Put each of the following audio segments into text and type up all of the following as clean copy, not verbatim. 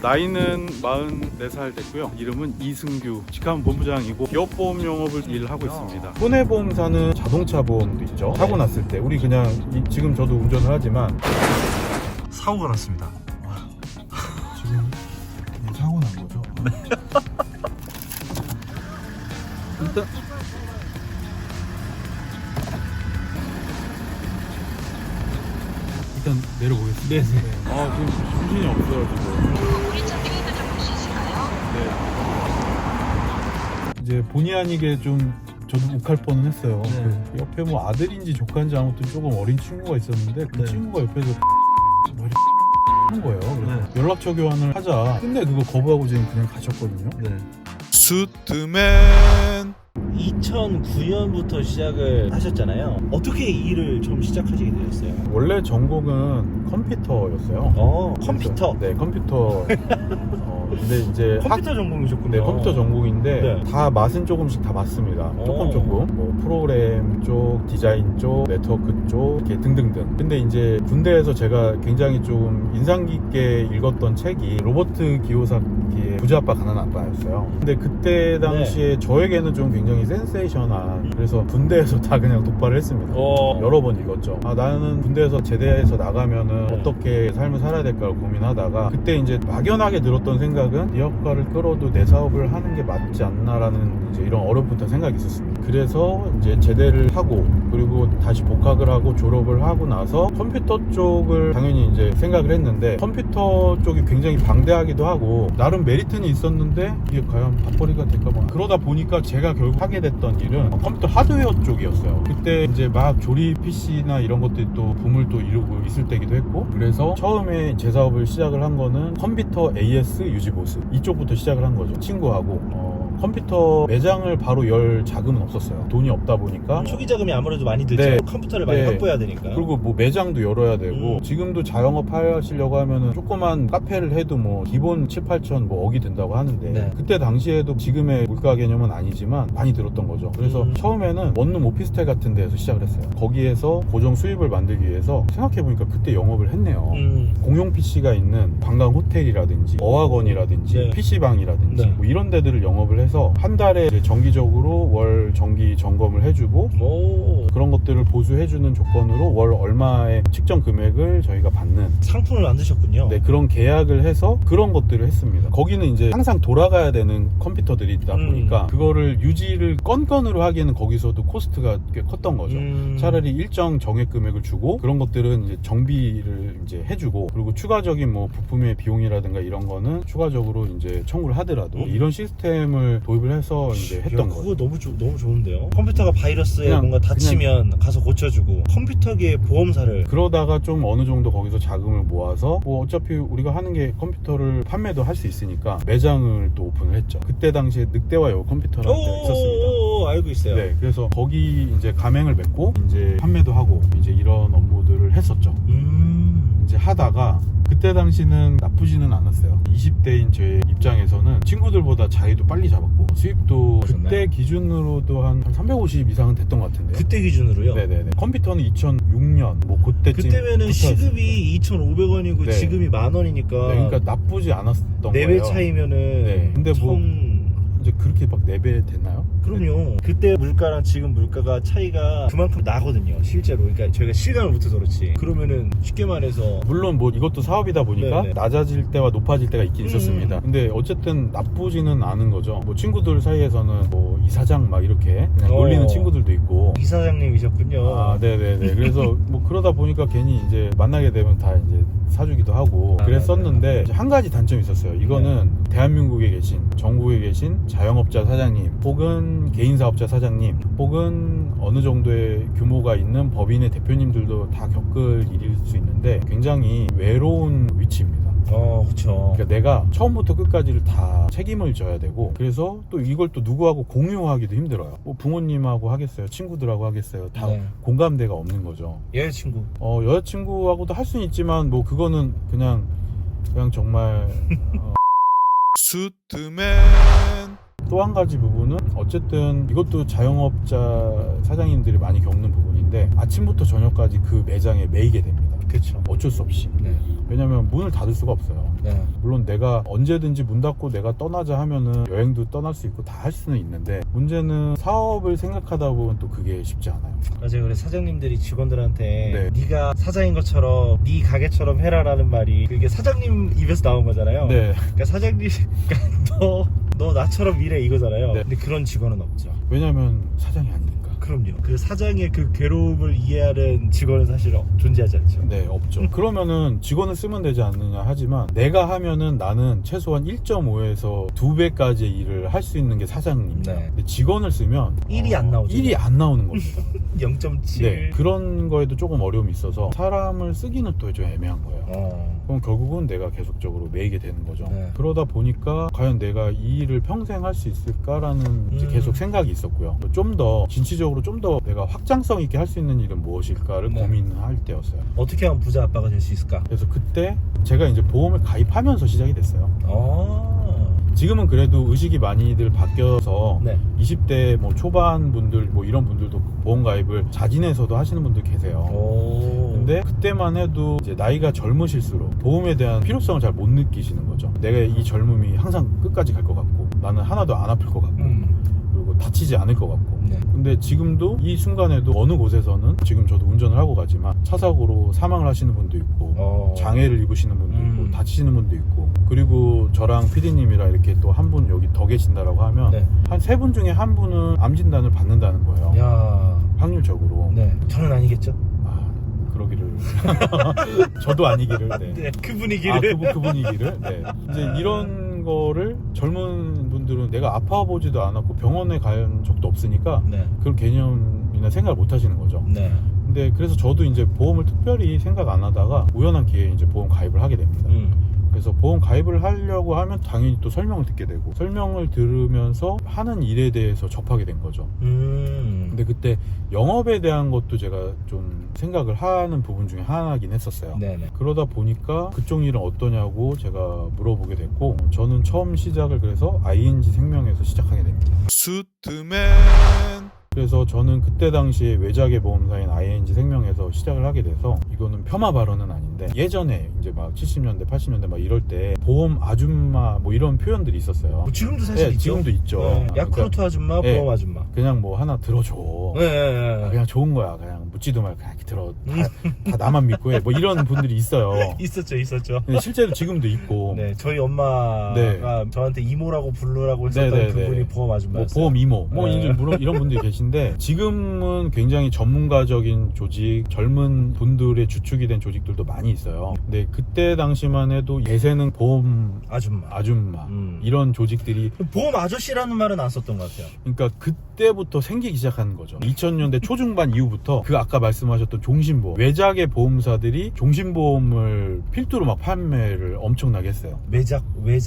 나이는 44살 됐고요. 이름은 이승규, 직함 본부장이고 기업보험 영업을 일하고 있습니다. 손해보험사는 자동차 보험도 있죠. 사고 났을 때 우리 그냥 지금 저도 운전을 하지만 사고가 났습니다. 지금 사고 난 거죠? 네. 일단 내려보겠습니다. 네. 아, 지금 정신이 없어가지고. 우리 차 트레이드 좀 볼 수 있을까요? 네. 이제 본의 아니게 좀 저도 욱할 뻔은 했어요. 네. 그 옆에 뭐 아들인지 조카인지 아무튼 조금 어린 친구가 있었는데 그 네. 친구가 옆에서 머리 하는 거예요. 그래서 네. 연락처 교환을 하자. 근데 그거 거부하고 지금 그냥 가셨거든요. 네. 수트맨. 2009년부터 시작을 하셨잖아요. 어떻게 이 일을 좀 시작하시게 되셨어요? 원래 전공은 컴퓨터였어요. 컴퓨터. 네, 컴퓨터. 근데 이제 컴퓨터 전공이셨군요. 네, 컴퓨터 전공인데 네. 다 맛은 조금씩 다 맞습니다. 조금 뭐 프로그램 쪽, 디자인 쪽, 네트워크 쪽 이렇게 등등등. 근데 이제 군대에서 제가 굉장히 좀 인상 깊게 읽었던 책이 로버트 기요사키의 부자 아빠 가난 아빠였어요. 근데 그때 당시에 저에게는 좀 굉장히 센세이션한, 그래서 군대에서 다 그냥 독발을 했습니다. 여러 번 읽었죠. 아, 나는 군대에서 제대해서 나가면은 어떻게 삶을 살아야 될까를 고민하다가 그때 이제 막연하게 들었던 생각은 이 학과를 끌어도 내 사업을 하는 게 맞지 않나라는 이제 이런 어렴풋한 생각이 있었습니다. 그래서 이제 제대를 하고 그리고 다시 복학을 하고 졸업을 하고 나서 컴퓨터 쪽을 당연히 이제 생각을 했는데 컴퓨터 쪽이 굉장히 방대하기도 하고 나름 메리트는 있었는데 이게 과연 밥벌이가 될까 봐. 그러다 보니까 제가 결국 하게 됐던 일은 컴퓨터 하드웨어 쪽이었어요. 그때 이제 막 조립 PC나 이런 것들이 또 붐을 또 이루고 있을 때기도 했고, 그래서 처음에 제 사업을 시작을 한 거는 컴퓨터 AS 유지보스 이쪽부터 시작을 한 거죠. 친구하고 컴퓨터 매장을 바로 열 자금은 없었어요. 돈이 없다 보니까. 초기 자금이 아무래도 많이 들죠. 네. 컴퓨터를 많이 네. 확보해야 되니까. 그리고 뭐 매장도 열어야 되고 지금도 자영업 하시려고 하면은 조그만 카페를 해도 뭐 기본 7, 8천 뭐 억이 든다고 하는데 네. 그때 당시에도 지금의 물가 개념은 아니지만 많이 들었던 거죠. 그래서 처음에는 원룸 오피스텔 같은 데에서 시작을 했어요. 거기에서 고정 수입을 만들기 위해서 생각해보니까 그때 영업을 했네요. 공용 PC가 있는 관광 호텔이라든지 어학원이라든지 네. PC방이라든지 네. 뭐 이런 데들을 영업을 해서 한 달에 이제 정기적으로 월 정기 점검을 해주고 그런 것들을 보수해주는 조건으로 월 얼마의 측정 금액을 저희가 받는 상품을 만드셨군요. 네, 그런 계약을 해서 그런 것들을 했습니다. 거기는 이제 항상 돌아가야 되는 컴퓨터들이 있다 보니까 그거를 유지를 건건으로 하기에는 거기서도 코스트가 꽤 컸던 거죠. 차라리 일정 정액 금액을 주고 그런 것들은 이제 정비를 이제 해주고 그리고 추가적인 뭐 부품의 비용이라든가 이런 거는 추가적으로 이제 청구를 하더라도 이런 시스템을 도입을 해서 이제 했던 거죠. 그거 너무 좋은데요. 컴퓨터가 바이러스에 그냥- 뭔가 다치면 가서 고쳐주고 컴퓨터계 보험사를. 그러다가 좀 어느 정도 거기서 자금을 모아서 뭐 어차피 우리가 하는 게 컴퓨터를 판매도 할 수 있으니까 매장을 또 오픈을 했죠. 그때 당시에 늑대와 여우 컴퓨터라는 데가 있었습니다. 알고 있어요. 네, 그래서 거기 이제 가맹을 맺고 이제 판매도 하고 이제 이런 업무들을 했었죠. 이제 하다가 그때 당시는 나쁘지는 않았어요. 20대인 제 입장에서는 친구들보다 자리도 빨리 잡았고 수입도 그때 기준으로도 한 350 이상은 됐던 것 같은데. 그때 기준으로요? 네네네. 컴퓨터는 2006년 뭐 그때쯤 그때면은 시급이 2,500원이고 네. 지금이 10,000원이니까. 네, 그러니까 나쁘지 않았던 거예요. 4배 차이면은. 네. 근데 뭐 이제 그렇게 막 4배 됐나요? 그럼요. 그때 물가랑 지금 물가가 차이가 그만큼 나거든요. 실제로. 그러니까 저희가 실감을 못해서 그렇지. 그러면은 쉽게 말해서 물론 뭐 이것도 사업이다 보니까 네네. 낮아질 때와 높아질 때가 있긴 있었습니다. 근데 어쨌든 나쁘지는 않은 거죠. 뭐 친구들 사이에서는 뭐 이사장 막 이렇게 그냥 놀리는 친구들도 있고. 이사장님이셨군요. 아, 네네네. 그래서 뭐 그러다 보니까 괜히 이제 만나게 되면 다 이제 사주기도 하고 그랬었는데 이제 한 가지 단점이 있었어요. 이거는 대한민국에 계신, 전국에 계신 자영업자 사장님 혹은 개인사업자 사장님 혹은 어느 정도의 규모가 있는 법인의 대표님들도 다 겪을 일일 수 있는데 굉장히 외로운 위치입니다. 그쵸. 그러니까 내가 처음부터 끝까지를 다 책임을 져야 되고 그래서 또 이걸 또 누구하고 공유하기도 힘들어요. 뭐 부모님하고 하겠어요, 친구들하고 하겠어요. 다 네. 공감대가 없는 거죠. 여자친구. 여자친구하고도 할 수는 있지만 뭐 그거는 그냥 정말 수트맨. 또 한 가지 부분은 어쨌든 이것도 자영업자 사장님들이 많이 겪는 부분인데 아침부터 저녁까지 그 매장에 매이게 됩니다. 그렇죠. 어쩔 수 없이. 네. 왜냐면 문을 닫을 수가 없어요. 네. 물론 내가 언제든지 문 닫고 내가 떠나자 하면은 여행도 떠날 수 있고 다 할 수는 있는데, 문제는 사업을 생각하다 보면 또 그게 쉽지 않아요. 맞아요. 그래서 사장님들이 직원들한테 네. 네가 사장인 것처럼 네 가게처럼 해라라는 말이 그게 사장님 입에서 나온 거잖아요. 네. 그러니까 사장님, 그러니까 너 나처럼 일해 이거잖아요. 네. 근데 그런 직원은 없죠. 왜냐면 사장이 아니니까. 그럼요. 그 사장의 그 괴로움을 이해하는 직원은 사실 존재하지 않죠. 네, 없죠. 그러면은 직원을 쓰면 되지 않느냐 하지만, 내가 하면은 나는 최소한 1.5에서 2배까지 일을 할 수 있는 게 사장님입니다. 네. 근데 직원을 쓰면 일이 안 나오죠. 일이 안 나오는 겁니다. 0.7. 네, 그런 거에도 조금 어려움이 있어서 사람을 쓰기는 또 좀 애매한 거예요. 그럼 결국은 내가 계속적으로 매이게 되는 거죠. 네. 그러다 보니까 과연 내가 이 일을 평생 할 수 있을까라는 이제 계속 생각이 있었고요. 좀 더 진취적으로 좀 더 내가 확장성 있게 할 수 있는 일은 무엇일까를 네. 고민할 때였어요. 어떻게 하면 부자 아빠가 될 수 있을까? 그래서 그때 제가 이제 보험을 가입하면서 시작이 됐어요. 지금은 그래도 의식이 많이들 바뀌어서 네. 20대 뭐 초반 분들 뭐 이런 분들도 보험 가입을 자진해서도 하시는 분들 계세요. 근데 그때만 해도 이제 나이가 젊으실수록 보험에 대한 필요성을 잘 못 느끼시는 거죠. 내가 이 젊음이 항상 끝까지 갈 것 같고, 나는 하나도 안 아플 것 같고, 그리고 다치지 않을 것 같고. 네. 근데 지금도 이 순간에도 어느 곳에서는, 지금 저도 운전을 하고 가지만 차 사고로 사망을 하시는 분도 있고, 장애를 입으시는 분도 있고, 다치시는 분도 있고, 그리고 저랑 PD님이랑 이렇게 또 한 분 여기 더 계신다라고 하면 네. 한 3분 중에 한 분은 암 진단을 받는다는 거예요. 야. 확률적으로. 네. 저는 아니겠죠? 아, 그러기를. 저도 아니기를. 네. 네. 그 분위기를. 그 분위기를. 네. 이제 이런 거를 젊은 분들은 내가 아파보지도 않았고 병원에 간 적도 없으니까 네. 그런 개념이나 생각을 못 하시는 거죠. 네. 근데 그래서 저도 이제 보험을 특별히 생각 안 하다가 우연한 기회에 이제 보험 가입을 하게 됩니다. 그래서 보험 가입을 하려고 하면 당연히 또 설명을 듣게 되고, 설명을 들으면서 하는 일에 대해서 접하게 된 거죠. 근데 그때 영업에 대한 것도 제가 좀 생각을 하는 부분 중에 하나긴 했었어요. 네네. 그러다 보니까 그쪽 일은 어떠냐고 제가 물어보게 됐고, 저는 처음 시작을 그래서 ING 생명에서 시작하게 됩니다. 수트맨. 그래서 저는 그때 당시에 외자계 보험사인 ING 생명에서 시작을 하게 돼서, 이거는 폄하 발언은 아닌데, 예전에 이제 막 70년대 80년대 막 이럴 때 보험 아줌마 뭐 이런 표현들이 있었어요. 뭐 지금도 사실 네, 있죠. 지금도 있죠. 네. 야쿠르트 그러니까 아줌마, 네. 보험 아줌마. 그냥 뭐 하나 들어줘. 네. 그냥 좋은 거야. 그냥 묻지도 말고 그냥 이렇게 들어. 다 나만 믿고 해. 뭐 이런 분들이 있어요. 있었죠. 근데 실제로 지금도 있고. 네, 저희 엄마가 네. 저한테 이모라고 부르라고 했었던 네네네. 그분이 보험 아줌마였어요. 뭐 보험 이모, 뭐 네. 이제 이런 분들이 계신데, 지금은 굉장히 전문가적인 조직, 젊은 분들의 주축이 된 조직들도 많이 있어요. 근데 그때 당시만 해도 예세능 보험 아줌마 이런 조직들이, 보험 아저씨라는 말은 안 썼던 것 같아요. 그러니까 그때부터 생기기 시작하는 거죠. 2000년대 초중반 이후부터 그 아까 말씀하셨던 종신보험, 외자계 보험사들이 종신보험을 필두로 막 판매를 엄청나게 했어요.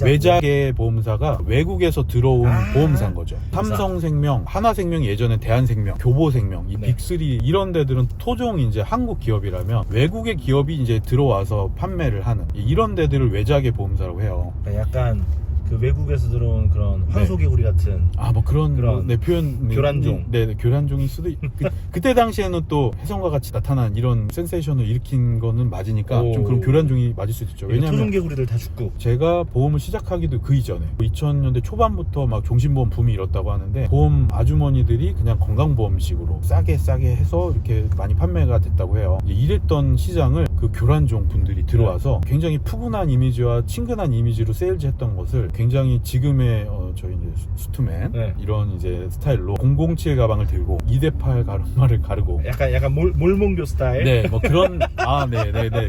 외자계 보험사가 외국에서 들어온 보험사인 거죠. 삼성생명, 하나생명, 예전에 대한생명, 교보생명, 이 네. 빅3 이런 데들은 토종 이제 한국 기업이라면 외국의 기업이 이제 들어와서 판매를 하는 이런 데들을 외자계 보험사라고 해요. 약간 그 외국에서 들어온 그런 황소개구리 같은. 뭐 그런 그런 네, 표현. 교란종. 네, 교란종일 수도 그때 당시에는 또 혜성과 같이 나타난 이런 센세이션을 일으킨 거는 맞으니까 좀 그런 교란종이 맞을 수도 있죠. 왜냐면 토종개구리들 다 죽고. 제가 보험을 시작하기도 그 이전에 2000년대 초반부터 막 종신보험 붐이 일었다고 하는데, 보험 아주머니들이 그냥 건강보험식으로 싸게 해서 이렇게 많이 판매가 됐다고 해요. 이랬던 시장을 그 교란종 분들이 들어와서 굉장히 푸근한 이미지와 친근한 이미지로 세일즈 했던 것을 굉장히 지금의 저희 이제 수트맨 이런 이제 스타일로 007 가방을 들고 2대8 가르마를 가르고 약간 몰몬교 스타일. 네, 뭐 그런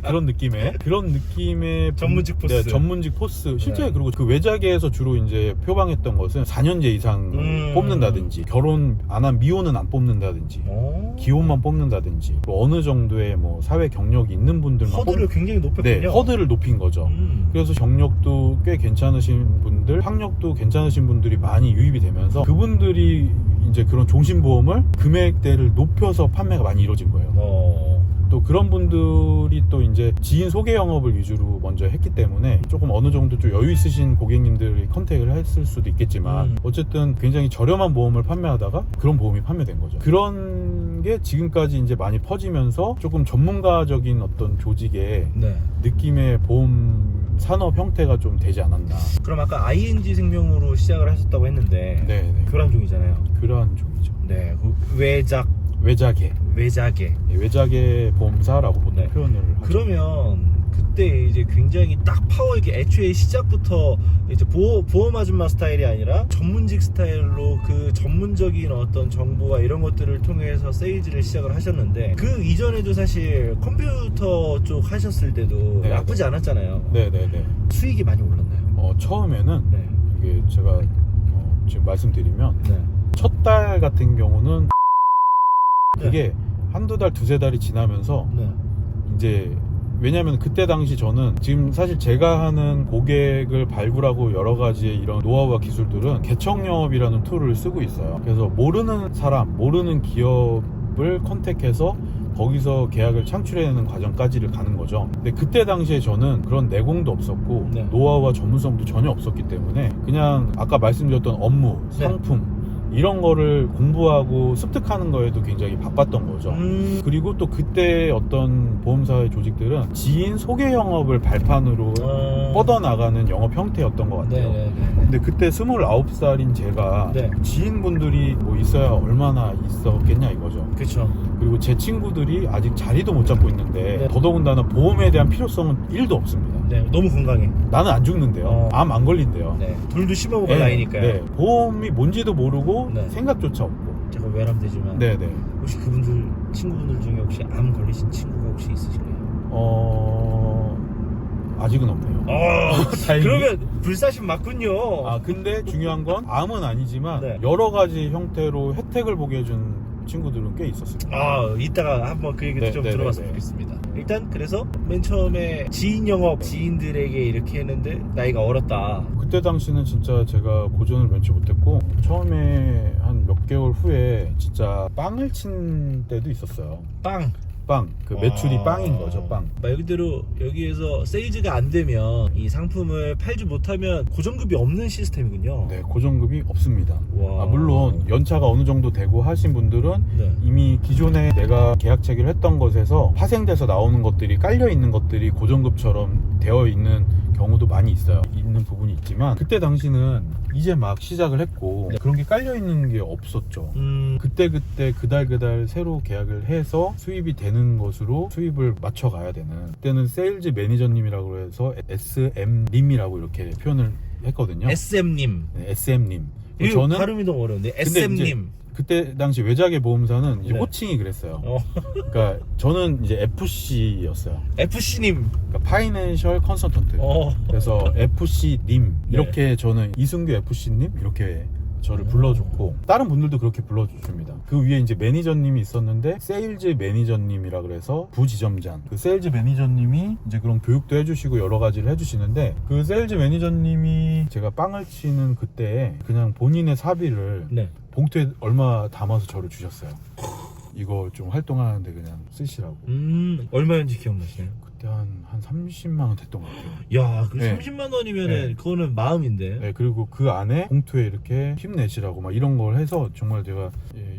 그런 느낌의 전문직 포스. 네, 전문직 포스. 실제 그리고 그 외자계에서 주로 이제 표방했던 것은 4년제 이상 뽑는다든지, 결혼 안 한 미혼은 안 뽑는다든지, 기혼만 뽑는다든지, 뭐 어느 정도의 뭐 사회 경력이 있는 분들만 허들을 굉장히 높였군요. 네, 허들을 높인 거죠. 그래서 경력도 꽤 괜찮으신 분들, 학력도 괜찮으신 분들이 많이 유입이 되면서 그분들이 이제 그런 종신보험을 금액대를 높여서 판매가 많이 이루어진 거예요. 또 그런 분들이 또 이제 지인 소개 영업을 위주로 먼저 했기 때문에 조금 어느 정도 좀 여유 있으신 고객님들이 컨택을 했을 수도 있겠지만 어쨌든 굉장히 저렴한 보험을 판매하다가 그런 보험이 판매된 거죠. 그런 게 지금까지 이제 많이 퍼지면서 조금 전문가적인 어떤 조직의 네. 느낌의 보험 산업 형태가 좀 되지 않았나. 그럼 아까 ING 생명으로 시작을 하셨다고 했는데 네, 교란종이잖아요. 그러한 종이죠. 네, 그 외작계 외작의 보험사라고 보통 네. 표현을 하죠. 그러면 그때 이제 굉장히 딱 파워 있게 애초에 시작부터 이제 보험 아줌마 스타일이 아니라 전문직 스타일로 그 전문적인 어떤 정보와 이런 것들을 통해서 세일즈를 시작을 하셨는데 그 이전에도 사실 컴퓨터 쪽 하셨을 때도 네, 나쁘지 네. 않았잖아요. 네네네. 수익이 많이 올랐나요? 처음에는 네. 이게 제가 지금 말씀드리면 네. 첫 달 같은 경우는 그게 한두 달, 두세 달이 지나면서 네. 이제 왜냐면 그때 당시 저는 지금 사실 제가 하는 고객을 발굴하고 여러 가지의 이런 노하우와 기술들은 개척 영업이라는 툴을 쓰고 있어요. 그래서 모르는 사람, 모르는 기업을 컨택해서 거기서 계약을 창출해내는 과정까지를 가는 거죠. 근데 그때 당시에 저는 그런 내공도 없었고 네. 노하우와 전문성도 전혀 없었기 때문에 그냥 아까 말씀드렸던 업무, 네. 상품 이런 거를 공부하고 습득하는 거에도 굉장히 바빴던 거죠. 그리고 또 그때 어떤 보험사의 조직들은 지인 소개 영업을 발판으로 뻗어나가는 영업 형태였던 것 같아요. 근데 그때 29살인 제가 네. 지인분들이 뭐 있어야 얼마나 있었겠냐 이거죠. 그렇죠. 그리고 제 친구들이 아직 자리도 못 잡고 있는데 네. 더더군다나 보험에 대한 필요성은 1도 없습니다. 네, 너무 건강해. 나는 안 죽는데요. 암 안 걸린대요. 네, 둘도 씹어먹을 나이니까요. 네. 보험이 뭔지도 모르고 네. 생각조차 없고. 제가 외람되지만 네네. 혹시 그분들 친구분들 중에 혹시 암 걸리신 친구가 혹시 있으신가요? 아직은 없네요. 다행히. 그러면 불사신 맞군요. 근데 중요한 건 암은 아니지만 네. 여러 가지 형태로 혜택을 보게 해준 친구들은 꽤 있었습니다. 이따가 한번 그 얘기도 네, 좀 네, 들어봤으면 네, 네. 좋겠습니다. 일단 그래서 맨 처음에 지인 영업 지인들에게 이렇게 했는데 나이가 어렸다. 그때 당시는 진짜 제가 고전을 면치 못했고 처음에 한 몇 개월 후에 진짜 빵을 친 때도 있었어요. 빵. 그 매출이 빵인 거죠. 빵. 말 그대로 여기에서 세일즈가 안 되면 이 상품을 팔지 못하면 고정급이 없는 시스템이군요. 네, 고정급이 없습니다. 와. 물론 연차가 어느 정도 되고 하신 분들은 네. 이미 기존에 내가 계약 체결 했던 것에서 파생돼서 나오는 것들이 깔려 있는 것들이 고정급처럼 되어 있는 경우도 많이 있는 부분이 있지만 그때 당시는 이제 막 시작을 했고 네. 그런 게 깔려 있는 게 없었죠. 그때 그달 새로 계약을 해서 수입이 되는 것으로 수입을 맞춰가야 되는 그때는 세일즈 매니저님이라고 해서 SM님이라고 이렇게 표현을 했거든요. SM님. 네, SM님. 저는 발음이 너무 어려운데 SM님. 그때 당시 외작의 보험사는 이제 네. 호칭이 그랬어요. 그러니까 저는 이제 FC였어요. FC님. 그러니까 파이낸셜 컨설턴트. 그래서 FC님 이렇게 저는 이승규 FC님 이렇게 저를 불러줬고 다른 분들도 그렇게 불러줍니다. 그 위에 이제 매니저님이 있었는데 세일즈 매니저님이라 그래서 부지점장 그 세일즈 매니저님이 이제 그런 교육도 해주시고 여러 가지를 해주시는데 그 세일즈 매니저님이 제가 빵을 치는 그때 그냥 본인의 사비를 네. 봉투에 얼마 담아서 저를 주셨어요. 이거 좀 활동하는데 그냥 쓰시라고. 얼마였는지 기억나시나요? 그때 한 30만 원 됐던 것 같아요. 야, 그 네. 30만 원이면은 네. 그거는 마음인데. 네, 그리고 그 안에 봉투에 이렇게 힘내시라고 막 이런 걸 해서 정말 제가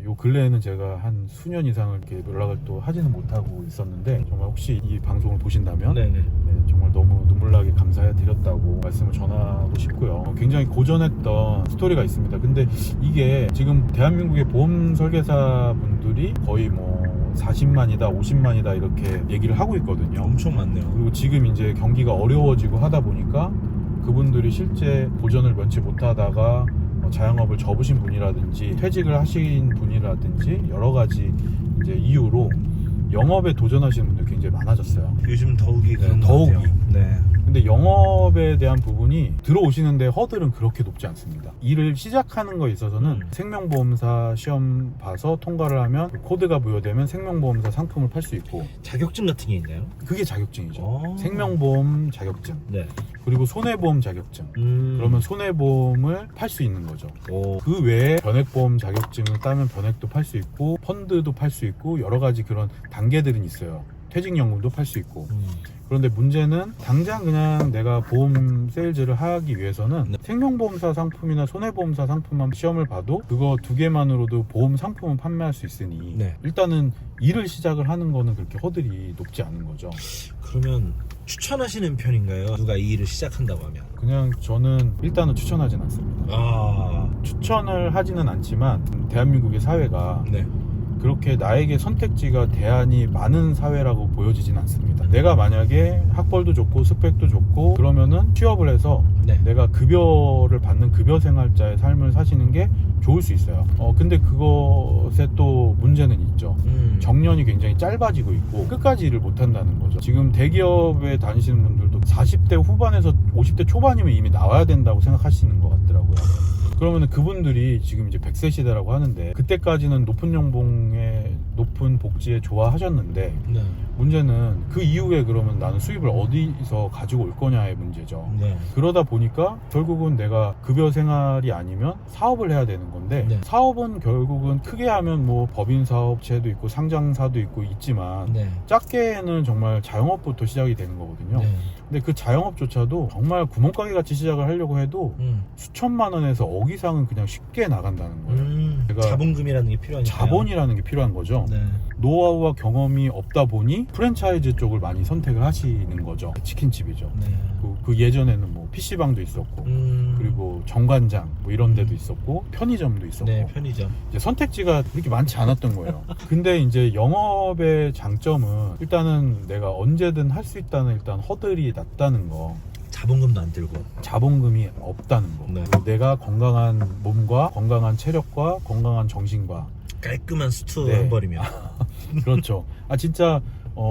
요 근래에는 제가 한 수년 이상을 이렇게 연락을 또 하지는 못하고 있었는데 정말 혹시 이 방송을 보신다면 네네. 네, 정말 너무 눈물나게 감사해 드렸다고 말씀을 전하고 싶고요. 굉장히 고전했던 스토리가 있습니다. 근데 이게 지금 대한민국의 보험 설계사 분들이 거의 뭐 40만이다 50만이다 이렇게 얘기를 하고 있거든요. 엄청 많네요. 그리고 지금 이제 경기가 어려워지고 하다 보니까 그분들이 실제 고전을 면치 못하다가 자영업을 접으신 분이라든지 퇴직을 하신 분이라든지 여러 가지 이제 이유로 영업에 도전하시는 분들이 굉장히 많아졌어요. 요즘 더욱이 그런 것 더욱이. 같아요. 네. 근데 영업에 대한 부분이 들어오시는데 허들은 그렇게 높지 않습니다. 일을 시작하는 거에 있어서는 생명보험사 시험 봐서 통과를 하면 코드가 부여되면 생명보험사 상품을 팔 수 있고 자격증 같은 게 있나요? 그게 자격증이죠. 오. 생명보험 자격증 네. 그리고 손해보험 자격증 그러면 손해보험을 팔 수 있는 거죠. 그 외에 변액보험 자격증을 따면 변액도 팔 수 있고 펀드도 팔 수 있고 여러 가지 그런 단계들은 있어요. 퇴직연금도 팔 수 있고. 그런데 문제는 당장 그냥 내가 보험 세일즈를 하기 위해서는 네. 생명보험사 상품이나 손해보험사 상품만 시험을 봐도 그거 2개만으로도 보험 상품은 판매할 수 있으니 네. 일단은 일을 시작을 하는 거는 그렇게 허들이 높지 않은 거죠. 그러면 추천하시는 편인가요? 누가 이 일을 시작한다고 하면? 그냥 저는 일단은 추천하진 않습니다. 아, 추천을 하지는 않지만 대한민국의 사회가 네. 그렇게 나에게 선택지가 대안이 많은 사회라고 보여지진 않습니다. 내가 만약에 학벌도 좋고 스펙도 좋고 그러면은 취업을 해서 네. 내가 급여를 받는 급여 생활자의 삶을 사시는 게 좋을 수 있어요. 근데 그것에 또 문제는 있죠. 정년이 굉장히 짧아지고 있고 끝까지 일을 못 한다는 거죠. 지금 대기업에 다니시는 분들도 40대 후반에서 50대 초반이면 이미 나와야 된다고 생각하시는 것 같더라고요. 그러면 그분들이 지금 이제 100세 시대라고 하는데 그때까지는 높은 연봉에 높은 복지에 좋아하셨는데 네. 문제는 그 이후에 그러면 나는 수입을 어디서 가지고 올 거냐의 문제죠. 네. 그러다 보니까 결국은 내가 급여 생활이 아니면 사업을 해야 되는 건데 네. 사업은 결국은 크게 하면 뭐 법인 사업체도 있고 상장사도 있고 있지만 네. 작게는 정말 자영업부터 시작이 되는 거거든요. 네. 근데 그 자영업조차도 정말 구멍가게 같이 시작을 하려고 해도 수천만 원에서 억 이상은 그냥 쉽게 나간다는 거예요. 제가 자본금이라는 게 필요하니까. 자본이라는 게 필요한 거죠. 네. 노하우와 경험이 없다 보니 프랜차이즈 쪽을 많이 선택을 하시는 거죠. 치킨집이죠. 네. 그 예전에는 뭐 PC방도 있었고 그리고 정관장 뭐 이런 데도 있었고 편의점도 있었고 네, 편의점. 이제 선택지가 그렇게 많지 않았던 거예요. 근데 이제 영업의 장점은 일단은 내가 언제든 할 수 있다는 일단 허들이 낮다는 거, 자본금도 안 들고. 자본금이 없다는 거. 네. 내가 건강한 몸과 건강한 체력과 건강한 정신과 깔끔한 수트 네. 한 벌이면. 그렇죠. 진짜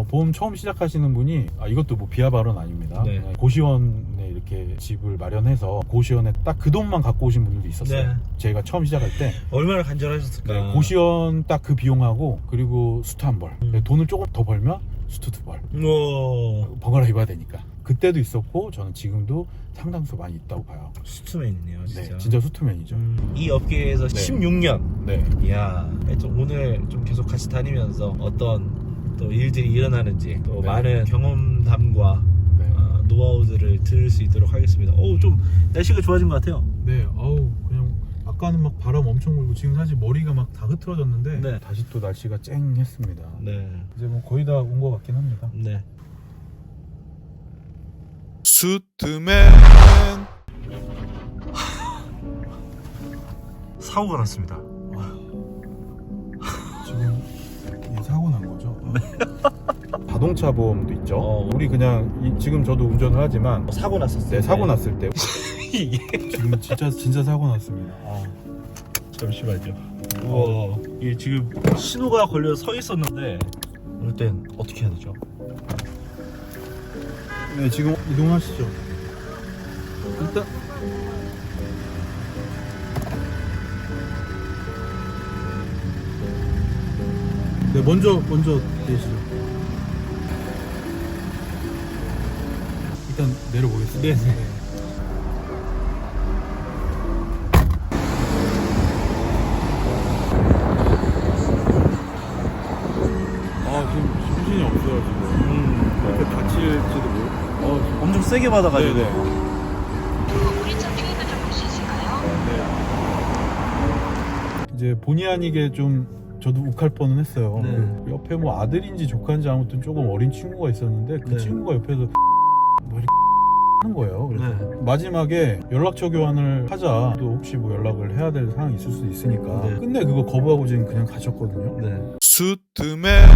보험 처음 시작하시는 분이 이것도 뭐 비하 발언 아닙니다. 네. 고시원에 이렇게 집을 마련해서 고시원에 딱 그 돈만 갖고 오신 분들도 있었어요. 네. 제가 처음 시작할 때 얼마나 간절하셨을까. 고시원 딱 그 비용하고 그리고 수트 한 벌. 돈을 조금 더 벌면 수트 두 벌. 우와. 번갈아 입어야 되니까. 그때도 있었고 저는 지금도 상당수 많이 있다고 봐요. 수트맨이네요, 진짜. 네, 진짜 수트맨이죠. 이 업계에서 네. 16년. 네. 이야, 좀 오늘 좀 계속 같이 다니면서 어떤 또 일들이 일어나는지 또 네. 많은 경험담과 네. 노하우들을 들을 수 있도록 하겠습니다. 좀 날씨가 좋아진 것 같아요. 네, 그냥 아까는 막 바람 엄청 불고 지금 사실 머리가 막 다 흐트러졌는데 네. 다시 또 날씨가 쨍했습니다. 네. 이제 뭐 거의 다 온 것 같긴 합니다. 네. 수트맨 사고가 났습니다. 지금 이 사고 난 거죠? 자동차 보험도 있죠. 우리 그냥 지금 저도 운전을 하지만 사고 났었어요. 네, 사고 났을 때 이게 지금 진짜 사고 났습니다. 잠시만요. 우와, 이게 지금 신호가 걸려서 서 있었는데 이럴 땐 어떻게 해야 되죠? 네, 지금 이동하시죠. 일단 네, 먼저 계시죠. 일단 내려보겠습니다. 네. 지금 정신이 없어요 지금. 이렇게 다칠지도 모르. 엄청 세게 받아가지고. 네네. 우리차 튜브 좀 볼 수 있을까요? 이제 본의 아니게 좀 저도 욱할 뻔은 했어요. 네. 그 옆에 뭐 아들인지 조카인지 아무튼 조금 어린 친구가 있었는데 그 네. 친구가 옆에서 뭐 이렇게 하는 거예요. 그래서 네. 마지막에 연락처 교환을 하자. 또 혹시 뭐 연락을 해야 될 상황이 있을 수도 있으니까. 네. 끝내 그거 거부하고 지금 그냥 가셨거든요. 네. 수트맨